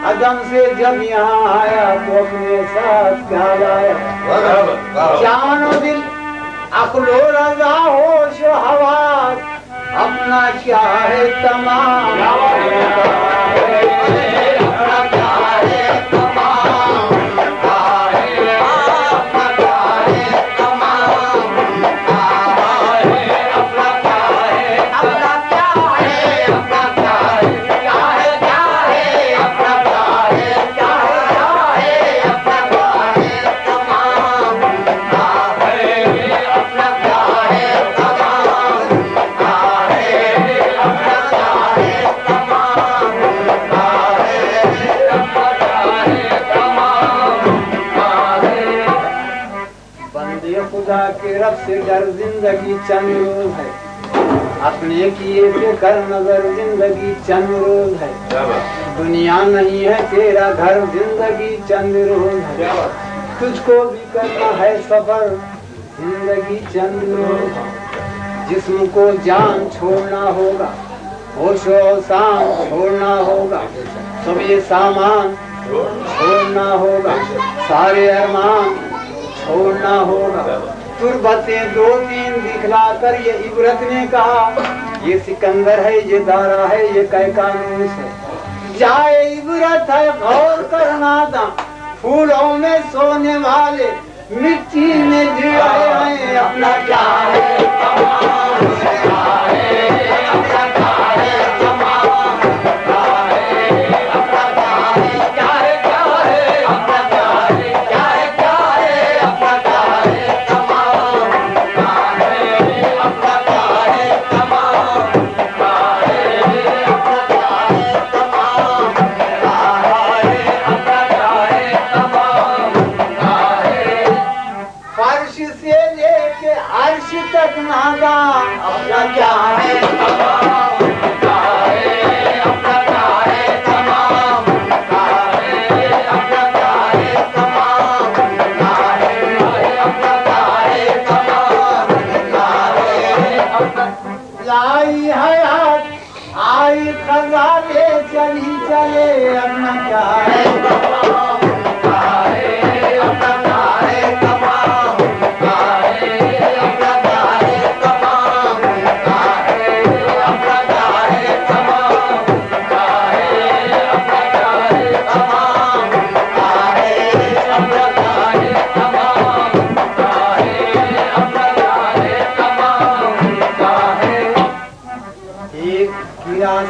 अदम से जब यहाँ आया तो अपने साथ क्या लाया? जानो दिल अक्लो रजा होश हवास, अपना क्या है तमाम, के रब से डर जिंदगी चंद रोज है, अपने किए पे कर नजर जिंदगी चंद रोज है, दुनिया नहीं है तेरा घर जिंदगी चंद रोज है, तुझको भी करना है सफर जिंदगी चंद रोज है, जिस्म को जान छोड़ना होगा, होशो शान छोड़ना होगा, सब ये सामान छोड़ना होगा, सारे अरमान छोड़ना होगा, तुरबतें दो तीन दिखला कर ये इबरत ने कहा, ये सिकंदर है, ये दारा है, ये कैकानूस है, जाए इबरत है गौर करना था, फूलों में सोने वाले मिट्टी में दिए हैं, अपना क्या है अपना क्या है लाई हयात आई खजाने चली चले, अपना क्या है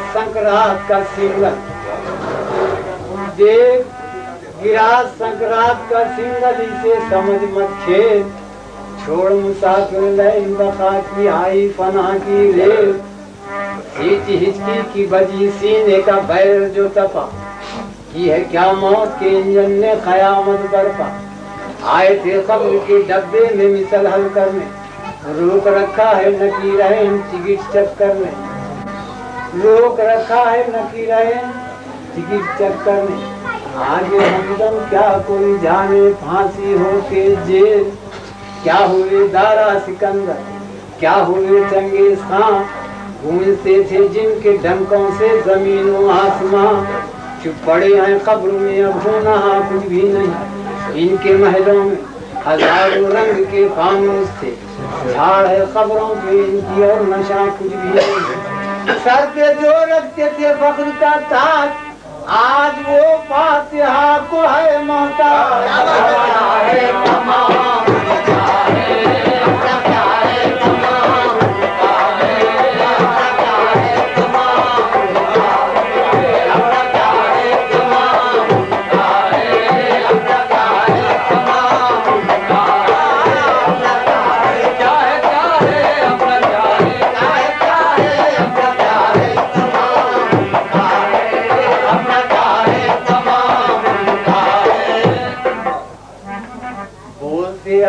संक्रांत का सिंगल देख, गिरा संक्रांत का सिंगल, इसे समझ मत खेल, छोड़ मुसाफिर लय बका की आई फना की रेल, हिच हिचकी की बजी सीने का बैर जो तपा, की है क्या मौत के इंजन ने कयामत बरपा, आए थे कब्र के डब्बे में मिसल हल करने, रोक रखा है नकीरें टिकट चक्कर में, रोक रखा है नकीरें टिकट चक्कर में, आगे हमदम क्या कोई जाने फांसी हो के जेल, क्या हुए दारा सिकंदर, क्या हुए चंगेज खां, गूंजते थे जिनके डंकों से जमीन व आसमां, चुप पड़े हैं कब्र में अब होना कुछ भी नहीं, इनके महलों में हजारों रंग के फानूस थे, झाड़ है कब्रों पे इनकी और नशा कुछ भी नहीं, सर पे जो रखते थे फख्र का ताज, आज वो फातिहा को है मोहताज,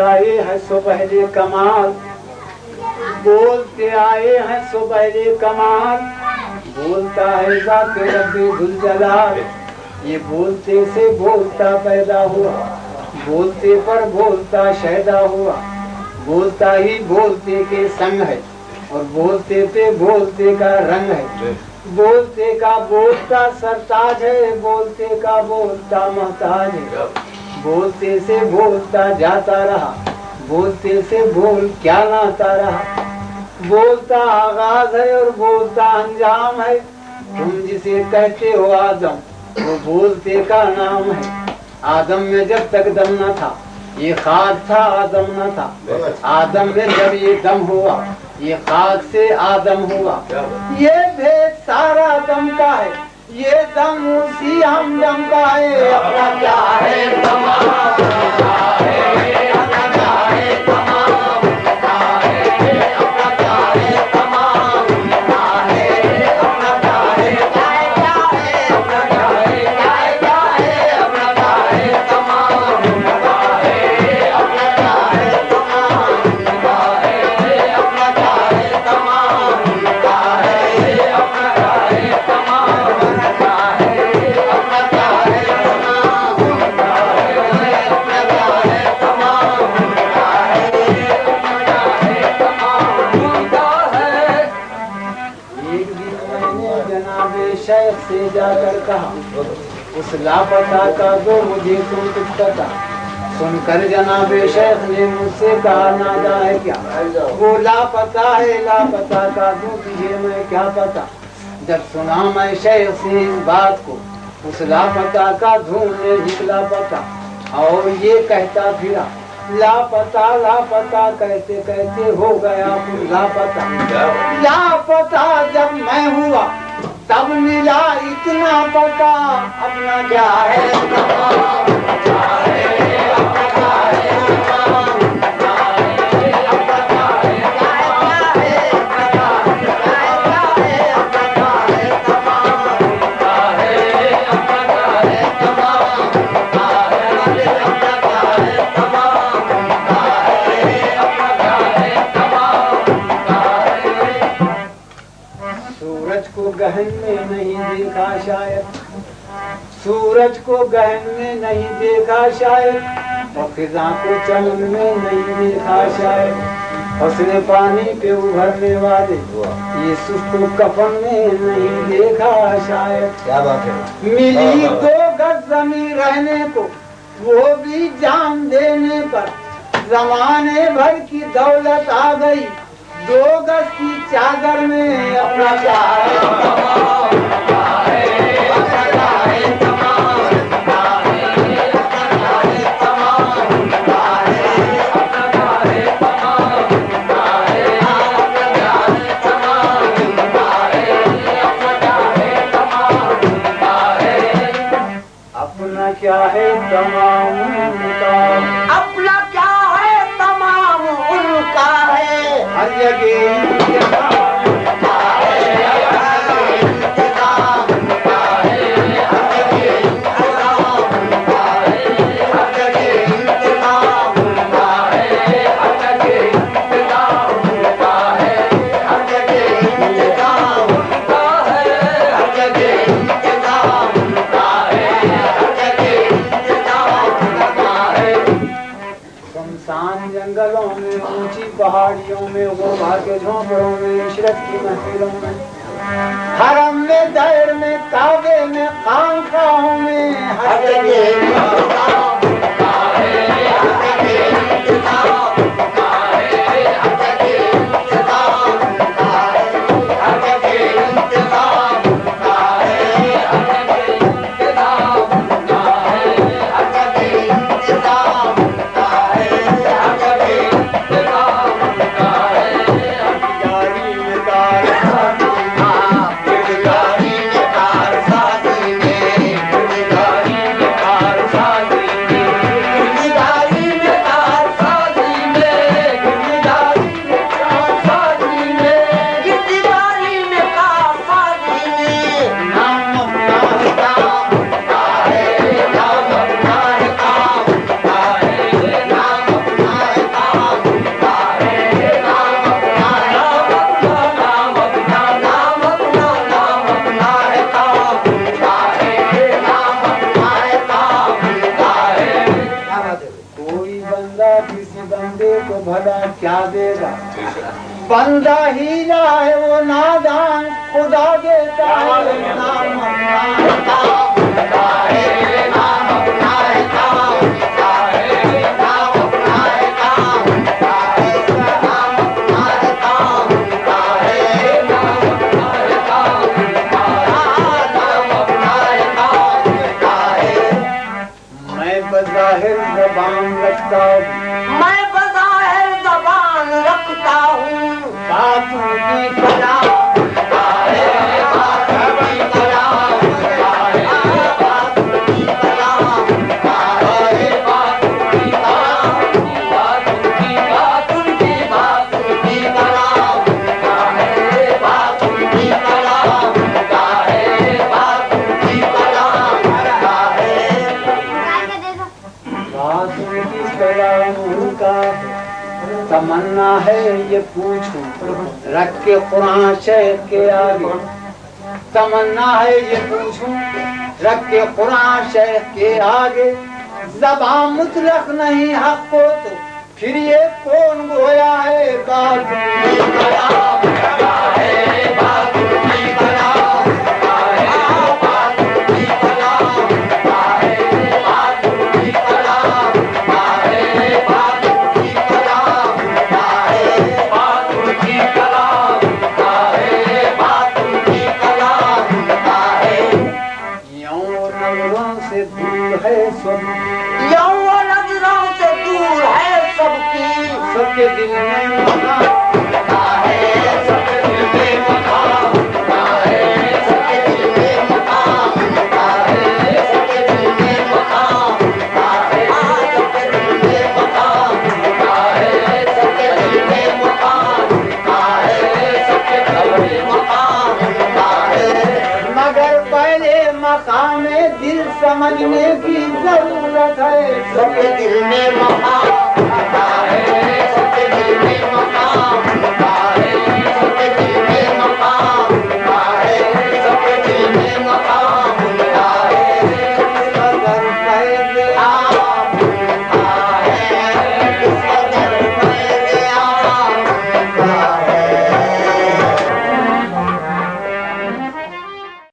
आए हैं सो पहले कमाल, बोलते आए हैं सो पहले कमाल, बोलता है जाके रब्बे जुल जलाल, ये बोलते से बोलता पैदा हुआ, बोलते पर बोलता शैदा हुआ, बोलता ही बोलते के संग है और बोलते पे बोलते का रंग है, बोलते का बोलता सरताज है, बोलते का बोलता महताज है। बोलते से बोलता जाता रहा, बोलते से बोल क्या नाता रहा। बोलता आगाज है और बोलता अंजाम है। तुम जिसे कहते हो आदम, वो बोलते का नाम है। आदम में जब तक दम न था, ये खाक था, आदम न था। आदम में जब ये दम हुआ, ये खाक से आदम हुआ। ये भेद सारा दम का है, ये दम उसी हम दम का है। अपना क्या है से जाकर कहा, उस लापता का दो मुझे तुम कुछ पता। सुनकर जनाबे शेख ने मुझसे कहा, नादा है क्या? वो लापता है, लापता का दो तुझे मैं क्या पता। जब सुना मैं शेख से इस बात को, उस लापता का ढूंढने निकला पता। और ये कहता फिरा, लापता लापता कहते कहते हो गया लापता। लापता जब मैं हुआ तब मिला इतना पता। अपना क्या है गहन में नहीं देखा शायद, सूरज को गहन में नहीं देखा शायद। और फिजा को चमन में नहीं देखा शायद। हौसले पानी पे उभरने वाले यीशु को कफन में नहीं देखा शायद। क्या बात है। मिली 2 गज जमीन रहने को, वो भी जान देने पर। जमाने भर की दौलत आ गई 2 गज की चादर में। अपना क्या अपना क्या है तमाम उनका, अपना क्या है तमाम उनका है। हर जगह जंगलों में, ऊंची पहाड़ियों में, गोभा के झोंपड़ों में, इशरत की महफिलों में, हरम में, दर में, काबे में, खानकाहों में, हर जगह क्या देगा। बंदा हीरा है वो नादान, खुदा देता है नाम अपना। मैं बज़ाहिर ज़बान रखता हूँ, मैं बज़ाहिर ज़बान रखता हूँ, बातों की कला तमन्ना है ये पूछूं रख के कुरान शेख के आगे। तमन्ना है ये पूछूं रख के कुरान शेख के आगे। ज़बान मुतलक नहीं हक को तो फिर ये कौन गोया है बात नजरों से दूर है सबकी, सबके दिल में मकान है, सबके दिल में मकान है, सबके दिल में मकान है, सबके दिल में मकान है, सबके दिल में मकान है, सबके दिल में मकान है, सबके दिल में मकान है। मगर पहले मकाम दिल समझने की जरूरत है, सबके दिल में मकान